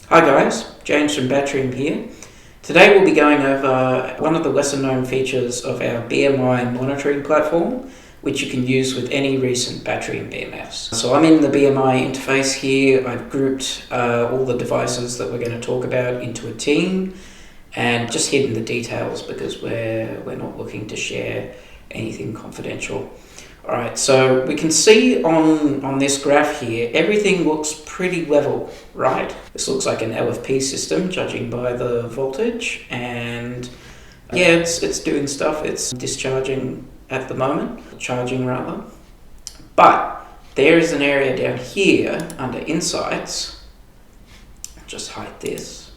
Hi guys, James from Batrium here. Today we'll be going over one of the lesser known features of our BMI monitoring platform, which you can use with any recent Batrium BMS. So I'm in the BMI interface here. I've grouped all the devices that we're going to talk about into a team and just hidden the details because we're not looking to share anything confidential. Alright, so we can see on this graph here, everything looks pretty level, right? This looks like an LFP system, judging by the voltage, and yeah, it's doing stuff. It's discharging at the moment, charging rather. But there is an area down here under Insights, I'll just hide this,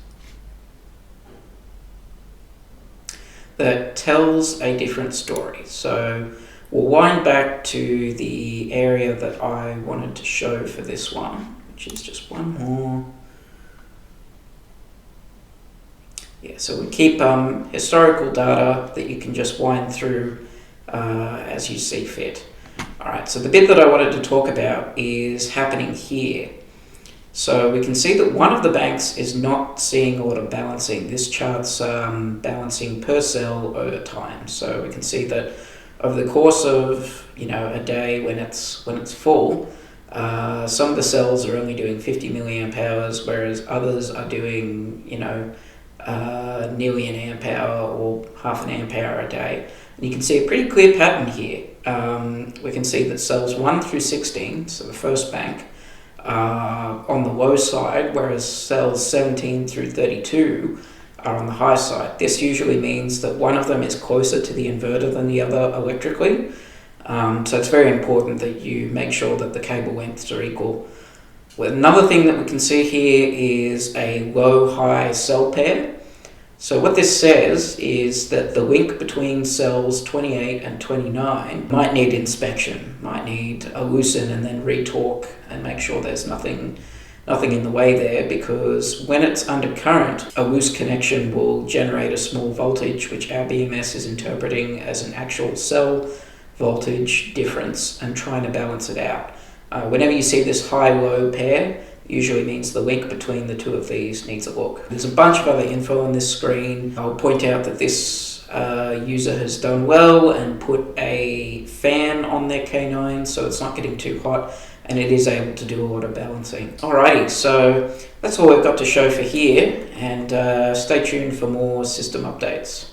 that tells a different story. So we'll wind back to the area that I wanted to show for this one, which is just one more. Yeah, so we keep historical data that you can just wind through as you see fit. Alright, so the bit that I wanted to talk about is happening here. So we can see that one of the banks is not seeing a lot of balancing. This chart's balancing per cell over time. So we can see that over the course of a day when it's full, some of the cells are only doing 50 milliamp hours, whereas others are doing nearly an amp hour or half an amp hour a day. And you can see a pretty clear pattern here. We can see that cells 1 through 16, so the first bank, are on the low side, whereas cells 17 through 32 are on the high side. This usually means that one of them is closer to the inverter than the other electrically. So it's very important that you make sure that the cable lengths are equal. Well, another thing that we can see here is a low-high cell pair. So what this says is that the link between cells 28 and 29 might need inspection, might need a loosen and then retorque and make sure there's nothing in the way there, because when it's under current, a loose connection will generate a small voltage which our BMS is interpreting as an actual cell voltage difference and trying to balance it out. Whenever you see this high-low pair, usually means the link between the two of these needs a look. There's a bunch of other info on this screen. I'll point out that this user has done well and put a fan on their K9 so it's not getting too hot, and it is able to do a lot of balancing. Alrighty, so that's all we've got to show for here, and stay tuned for more system updates.